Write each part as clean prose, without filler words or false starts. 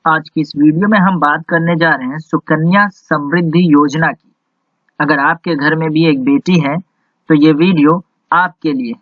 आज की इस वीडियो में हम बात करने जा रहे हैं सुकन्या समृद्धि योजना की। अगर आपके घर में भी एक बेटी है तो ये वीडियो आपके लिए है।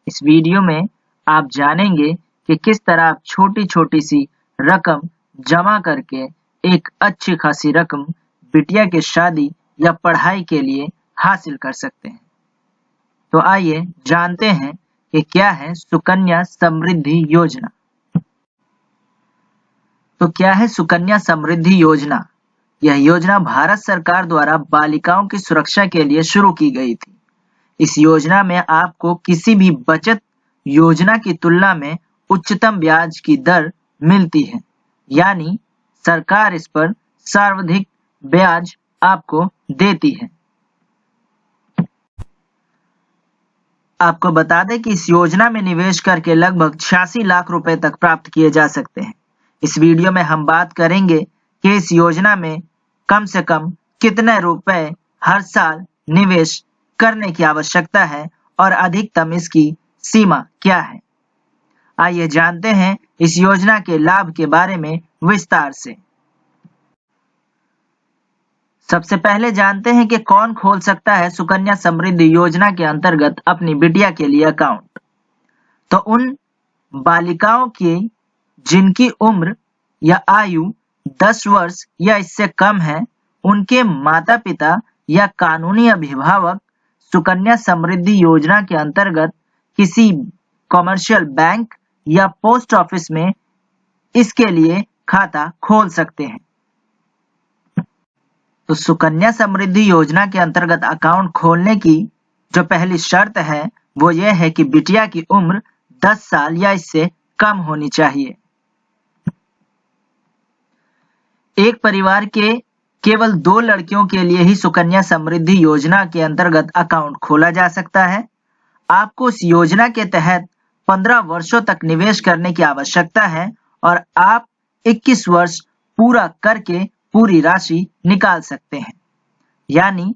इस वीडियो में आप जानेंगे कि किस तरह आप छोटी छोटी सी रकम जमा करके एक अच्छी खासी रकम बिटिया की शादी या पढ़ाई के लिए हासिल कर सकते हैं। तो आइए जानते हैं कि क्या है सुकन्या समृद्धि योजना। तो क्या है सुकन्या समृद्धि योजना? यह योजना भारत सरकार द्वारा बालिकाओं की सुरक्षा के लिए शुरू की गई थी। इस योजना में आपको किसी भी बचत योजना की तुलना में उच्चतम ब्याज की दर मिलती है, यानी सरकार इस पर सर्वाधिक ब्याज आपको देती है। आपको बता दें कि इस योजना में निवेश करके लगभग 86 लाख रुपए तक प्राप्त किए जा सकते हैं। इस वीडियो में हम बात करेंगे कि इस योजना में कम से कम कितने रुपए हर साल निवेश करने की आवश्यकता है और अधिकतम इसकी सीमा क्या है। आइए जानते हैं इस योजना के लाभ के बारे में विस्तार से। सबसे पहले जानते हैं कि कौन खोल सकता है सुकन्या समृद्धि योजना के अंतर्गत अपनी बिटिया के लिए अकाउंट। तो उन बालिकाओं की जिनकी उम्र या आयु 10 वर्ष या इससे कम है, उनके माता पिता या कानूनी अभिभावक सुकन्या समृद्धि योजना के अंतर्गत किसी कमर्शियल बैंक या पोस्ट ऑफिस में इसके लिए खाता खोल सकते हैं। तो सुकन्या समृद्धि योजना के अंतर्गत अकाउंट खोलने की जो पहली शर्त है वो ये है कि बिटिया की उम्र 10 साल या इससे कम होनी चाहिए। एक परिवार के केवल 2 लड़कियों के लिए ही सुकन्या समृद्धि योजना के अंतर्गत अकाउंट खोला जा सकता है। आपको इस योजना के तहत 15 वर्षों तक निवेश करने की आवश्यकता है और आप 21 वर्ष पूरा करके पूरी राशि निकाल सकते हैं। यानी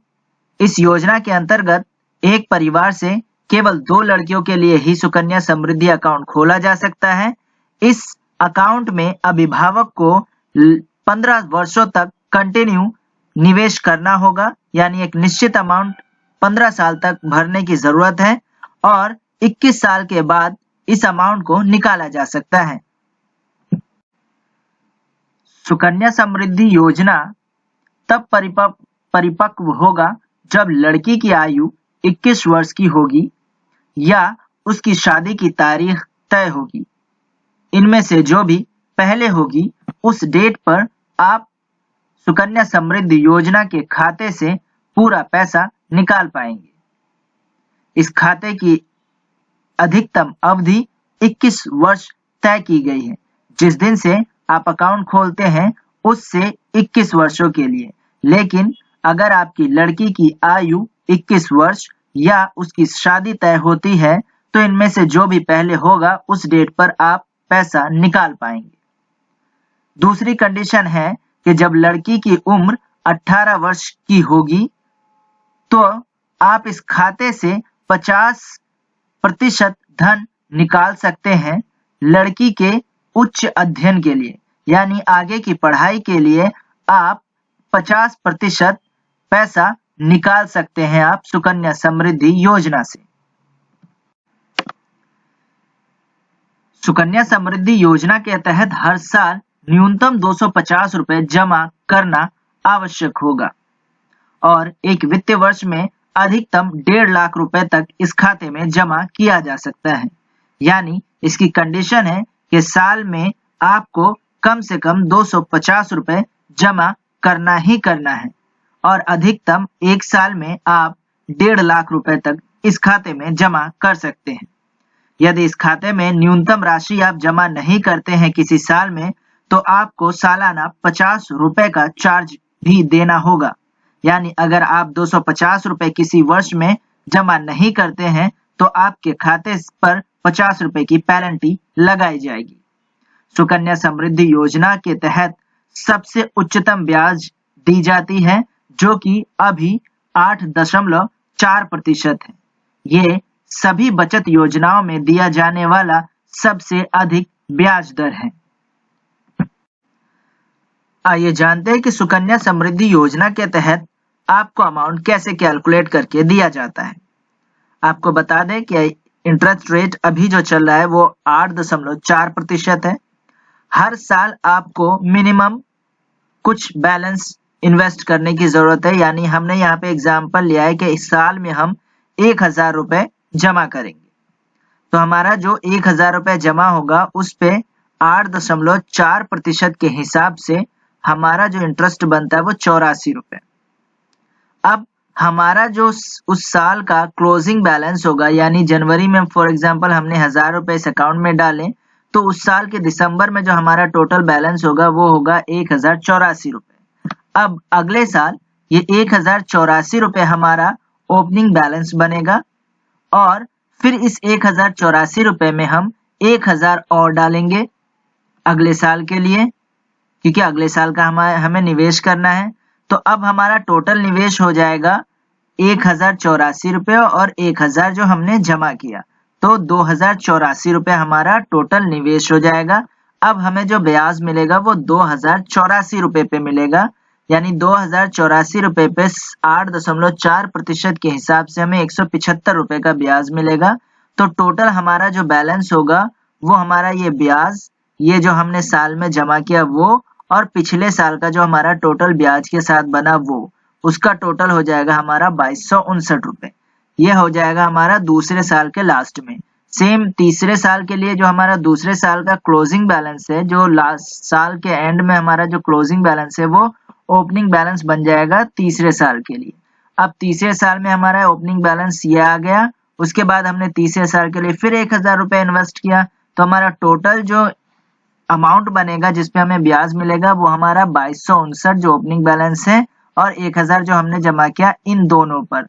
इस योजना के अंतर्गत एक परिवार से केवल 2 लड़कियों के लिए ही सुकन्या समृद्धि अकाउंट खोला जा सकता है। इस अकाउंट में अभिभावक को 15 वर्षों तक कंटिन्यू निवेश करना होगा, यानी एक निश्चित अमाउंट 15 साल तक भरने की जरूरत है और 21 साल के बाद इस अमाउंट को निकाला जा सकता है। सुकन्या समृद्धि योजना तब परिपक्व होगा जब लड़की की आयु 21 वर्ष की होगी या उसकी शादी की तारीख तय होगी। इनमें से जो भी पहले होगी उस डेट पर आप सुकन्या समृद्धि योजना के खाते से पूरा पैसा निकाल पाएंगे। इस खाते की अधिकतम अवधि 21 वर्ष तय की गई है। जिस दिन से आप अकाउंट खोलते हैं उससे 21 वर्षों के लिए। लेकिन अगर आपकी लड़की की आयु 21 वर्ष या उसकी शादी तय होती है तो इनमें से जो भी पहले होगा उस डेट पर आप पैसा निकाल पाएंगे। दूसरी कंडीशन है कि जब लड़की की उम्र 18 वर्ष की होगी तो आप इस खाते से 50% धन निकाल सकते हैं लड़की के उच्च अध्ययन के लिए, यानी आगे की पढ़ाई के लिए आप 50% पैसा निकाल सकते हैं आप सुकन्या समृद्धि योजना से। सुकन्या समृद्धि योजना के तहत हर साल न्यूनतम 250 रुपए जमा करना आवश्यक होगा और एक वित्तीय वर्ष में अधिकतम 1.5 लाख रुपए तक इस खाते में जमा किया जा सकता है। यानी इसकी कंडीशन है कि साल में आपको कम से कम 250 रुपए जमा करना ही करना है और अधिकतम एक साल में आप 1.5 लाख रुपए तक इस खाते में जमा कर सकते हैं। यदि इस खाते में न्यूनतम राशि आप जमा नहीं करते हैं किसी साल में तो आपको सालाना 50 रुपए का चार्ज भी देना होगा। यानी अगर आप 250 रुपए किसी वर्ष में जमा नहीं करते हैं तो आपके खाते पर 50 रुपए की पेनल्टी लगाई जाएगी। सुकन्या समृद्धि योजना के तहत सबसे उच्चतम ब्याज दी जाती है जो कि अभी 8.4% है। ये सभी बचत योजनाओं में दिया जाने वाला सबसे अधिक ब्याज दर है। आइए जानते हैं कि सुकन्या समृद्धि योजना के तहत आपको अमाउंट कैसे कैलकुलेट करके दिया जाता है। आपको बता दें कि इंटरेस्ट रेट अभी जो चल रहा है वो 8.4% है। हर साल आपको मिनिमम कुछ बैलेंस इन्वेस्ट करने की जरूरत है, यानी हमने यहाँ पे एग्जाम्पल लिया है कि इस साल में हम 1000 रुपए जमा करेंगे, तो हमारा जो 1000 रुपए जमा होगा उस पे 8.4% के हिसाब से हमारा जो इंटरेस्ट बनता है वो 84 रुपए। अब हमारा जो उस साल का क्लोजिंग बैलेंस होगा, यानी जनवरी में फॉर एग्जांपल हमने 1000 रुपए इस अकाउंट में डाले, तो उस साल के दिसंबर में जो हमारा टोटल बैलेंस होगा वो होगा 1084 रुपए। अब अगले साल ये 1084 रुपए हमारा ओपनिंग बैलेंस बनेगा और फिर इस 1084 रुपए में हम 1000 और डालेंगे अगले साल के लिए, क्योंकि अगले साल का हमें निवेश करना है। तो अब हमारा टोटल निवेश हो जाएगा 1084 रुपए और 1000 जो हमने जमा किया, तो 2084 रुपए हमारा टोटल निवेश हो जाएगा। अब हमें जो ब्याज मिलेगा वो 2084 रुपए पे मिलेगा, यानी 2084 रुपए पे 8.4% के हिसाब से हमें 175 रुपए का ब्याज मिलेगा। तो टोटल हमारा जो बैलेंस होगा वो हमारा ये ब्याज, ये जो हमने साल में जमा किया वो, और पिछले साल का जो हमारा टोटल ब्याज के साथ बना वो, उसका टोटल हो जाएगा हमारा 2259 रुपए। ये हो जाएगा हमारा दूसरे साल के लास्ट में। सेम तीसरे साल के लिए जो हमारा दूसरे साल का क्लोजिंग बैलेंस है, जो लास्ट साल के एंड में हमारा जो क्लोजिंग बैलेंस है वो ओपनिंग बैलेंस बन जाएगा तीसरे साल के लिए। अब तीसरे साल में हमारा ओपनिंग बैलेंस ये आ गया, उसके बाद हमने तीसरे साल के लिए फिर 1000 रुपए इन्वेस्ट किया, तो हमारा टोटल जो अमाउंट बनेगा जिसपे हमें ब्याज मिलेगा वो हमारा 2259 जो ओपनिंग बैलेंस है और 1000 जो हमने जमा किया इन दोनों पर।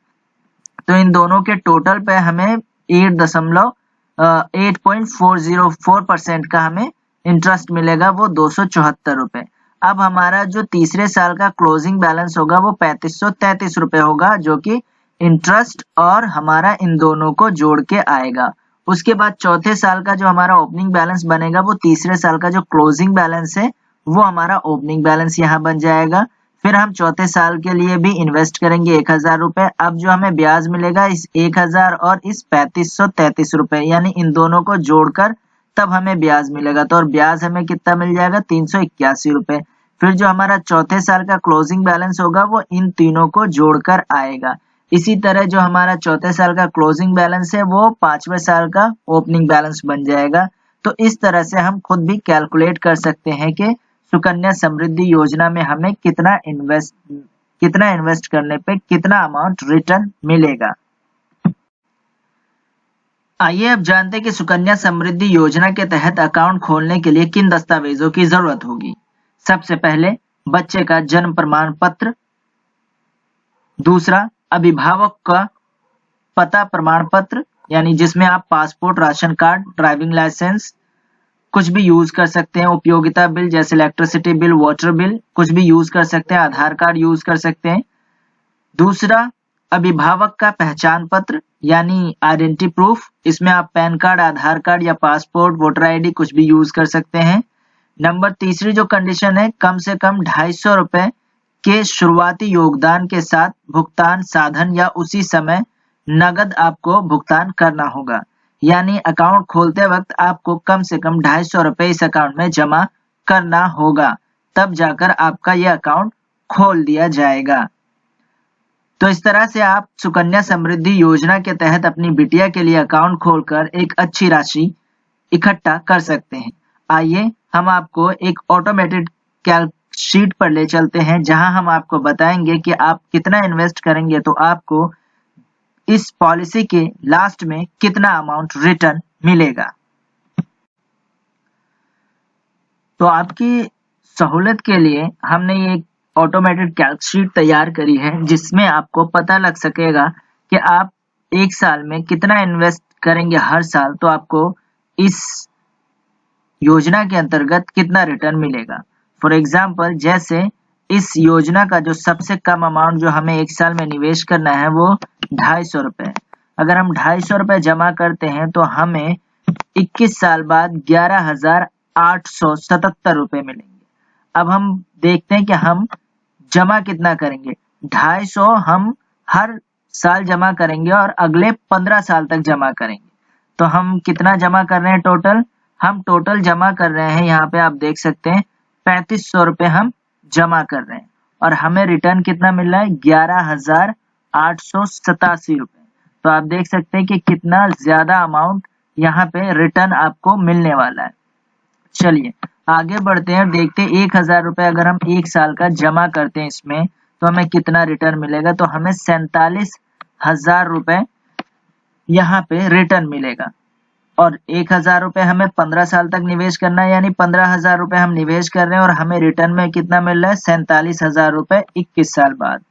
तो इन दोनों के टोटल पे हमें 8.404% का हमें इंटरेस्ट मिलेगा, वो 274 रुपए। अब हमारा जो तीसरे साल का क्लोजिंग बैलेंस होगा वो 3533 रुपए होगा, जो कि इंटरेस्ट और हमारा इन दोनों को जोड़ के आएगा। उसके बाद चौथे साल का जो हमारा ओपनिंग बैलेंस बनेगा वो तीसरे साल का जो क्लोजिंग बैलेंस है वो हमारा ओपनिंग बैलेंस यहाँ बन जाएगा। फिर हम चौथे साल के लिए भी इन्वेस्ट करेंगे 1000 रुपए। अब जो हमें ब्याज मिलेगा इस 1000 और इस 3533 रुपए, यानी इन दोनों को जोड़कर तब हमें ब्याज मिलेगा। तो और ब्याज हमें कितना मिल जाएगा, 381 रुपए। फिर जो हमारा चौथे साल का क्लोजिंग बैलेंस होगा वो इन तीनों को जोड़कर आएगा। इसी तरह जो हमारा चौथे साल का क्लोजिंग बैलेंस है वो पांचवें साल का ओपनिंग बैलेंस बन जाएगा। तो इस तरह से हम खुद भी कैलकुलेट कर सकते हैं कि सुकन्या समृद्धि योजना में हमें कितना इन्वेस्ट करने पे कितना अमाउंट रिटर्न मिलेगा। आइए अब जानते हैं कि सुकन्या समृद्धि योजना के तहत अकाउंट खोलने के लिए किन दस्तावेजों की जरूरत होगी। सबसे पहले बच्चे का जन्म प्रमाण पत्र, दूसरा अभिभावक का पता प्रमाण पत्र, यानी जिसमें आप passport, ration card, driving licence कुछ भी यूज कर सकते हैं, उपयोगिता बिल जैसे इलेक्ट्रिसिटी बिल, वाटर बिल कुछ भी यूज कर सकते हैं, आधार कार्ड यूज कर सकते हैं। दूसरा अभिभावक का पहचान पत्र यानी आइडेंटिटी प्रूफ, इसमें आप पैन कार्ड, आधार कार्ड या पासपोर्ट, वोटर आईडी कुछ भी यूज कर सकते हैं। नंबर तीसरी जो कंडीशन है, कम से कम 250 रुपए के शुरुआती योगदान के साथ भुगतान साधन या उसी समय नगद आपको भुगतान करना होगा, यानी अकाउंट खोलते वक्त आपको कम से कम 250 रुपए इस अकाउंट में जमा करना होगा, तब जाकर आपका यह अकाउंट खोल दिया जाएगा। तो इस तरह से आप सुकन्या समृद्धि योजना के तहत अपनी बिटिया के लिए अकाउंट खोलकर एक अच्छी राशि इकट्ठा कर सकते हैं। आइए हम आपको एक ऑटोमेटेड कैलकुलेटर शीट पर ले चलते हैं, जहां हम आपको बताएंगे कि आप कितना इन्वेस्ट करेंगे तो आपको इस पॉलिसी के लास्ट में कितना अमाउंट रिटर्न मिलेगा। तो आपकी सहूलियत के लिए हमने ये ऑटोमेटेड कैलकुलेटर शीट तैयार करी है, जिसमें आपको पता लग सकेगा कि आप एक साल में कितना इन्वेस्ट करेंगे हर साल, तो आपको इस योजना के अंतर्गत कितना रिटर्न मिलेगा। फॉर एग्जाम्पल, जैसे इस योजना का जो सबसे कम अमाउंट जो हमें एक साल में निवेश करना है वो 250 रुपए। अगर हम 250 रुपए जमा करते हैं तो हमें 21 साल बाद 11,877 रुपए मिलेंगे। अब हम देखते हैं कि हम जमा कितना करेंगे। 250 हम हर साल जमा करेंगे और अगले 15 साल तक जमा करेंगे। तो हम कितना जमा कर रहे हैं टोटल? हम टोटल जमा कर रहे हैं, यहाँ पे आप देख सकते हैं 3500 रुपये हम जमा कर रहे हैं और हमें रिटर्न कितना मिल रहा है? 11,887 रुपये। तो आप देख सकते हैं कि कितना ज्यादा अमाउंट यहाँ पे रिटर्न आपको मिलने वाला है। चलिए आगे बढ़ते हैं और देखते हैं 1,000 रुपये अगर हम 1 साल का जमा करते हैं इसमें तो हमें कितना रिटर्न मिलेगा। तो हमें 47,000 रुपये यहाँ पे रिटर्न मिलेगा और 1,000 रुपये हमें 15 साल तक निवेश करना है, यानी 15,000 रुपये हम निवेश कर रहे हैं और हमें रिटर्न में कितना मिल रहा है? 47,000 रुपये 21 साल बाद।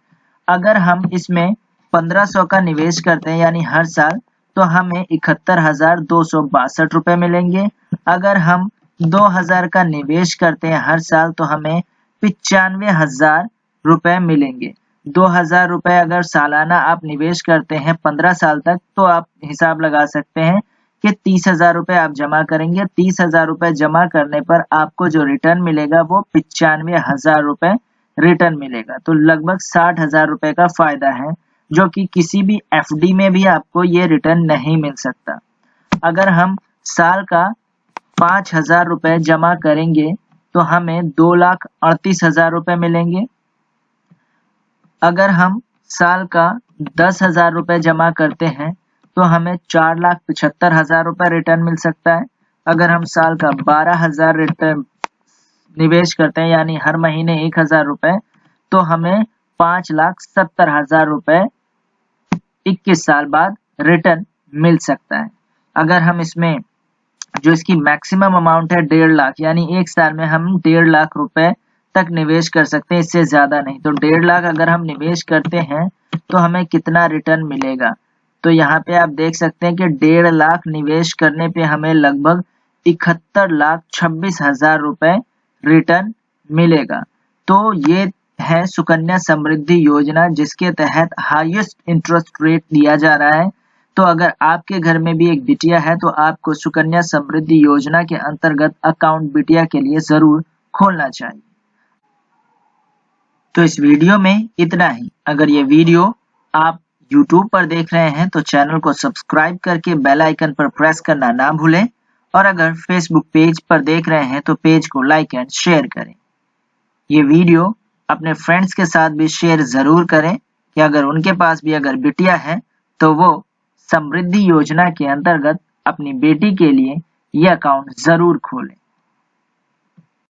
अगर हम इसमें 1500 का निवेश करते हैं यानी हर साल, तो हमें 71,262 रुपये मिलेंगे। अगर हम 2,000 का निवेश करते हैं हर साल तो हमें 95,000 रुपये मिलेंगे। 2,000 रुपये अगर सालाना आप निवेश करते हैं 15 साल तक तो आप हिसाब लगा सकते हैं कि 30,000 रुपये आप जमा करेंगे। 30,000 रुपये जमा करने पर आपको जो रिटर्न मिलेगा वो 95,000 रुपये रिटर्न मिलेगा। तो लगभग 60,000 रुपये का फायदा है, जो कि किसी भी एफडी में भी आपको ये रिटर्न नहीं मिल सकता। अगर हम साल का 5,000 रुपये जमा करेंगे तो हमें 2,38,000 रुपये मिलेंगे। अगर हम साल का 10,000 रुपये जमा करते हैं तो हमें 4,75,000 रुपये रिटर्न मिल सकता है। अगर हम साल का 12,000 रिटर्न निवेश करते हैं यानी हर महीने 1,000 रुपये तो हमें 5,70,000 रुपये 21 साल बाद रिटर्न मिल सकता है। अगर हम इसमें जो इसकी मैक्सिमम अमाउंट है 1.5 लाख, यानी 1 साल में हम 1.5 लाख रुपए तक निवेश कर सकते हैं, इससे ज्यादा नहीं। तो 1.5 लाख अगर हम निवेश करते हैं तो हमें कितना रिटर्न मिलेगा? तो यहाँ पे आप देख सकते हैं कि 1.5 लाख निवेश करने पे हमें लगभग 71,26,000 रुपए रिटर्न मिलेगा। तो ये है सुकन्या समृद्धि योजना, जिसके तहत हाईएस्ट इंटरेस्ट रेट दिया जा रहा है। तो अगर आपके घर में भी एक बिटिया है तो आपको सुकन्या समृद्धि योजना के अंतर्गत अकाउंट बिटिया के लिए जरूर खोलना चाहिए। तो इस वीडियो में इतना ही। अगर ये वीडियो आप YouTube पर देख रहे हैं तो चैनल को सब्सक्राइब करके बेल आइकन पर प्रेस करना ना भूलें और अगर Facebook पेज पर देख रहे हैं तो पेज को लाइक एंड शेयर करें। ये वीडियो अपने फ्रेंड्स के साथ भी शेयर जरूर करें कि अगर उनके पास भी अगर बिटिया है तो वो समृद्धि योजना के अंतर्गत अपनी बेटी के लिए ये अकाउंट जरूर खोलें।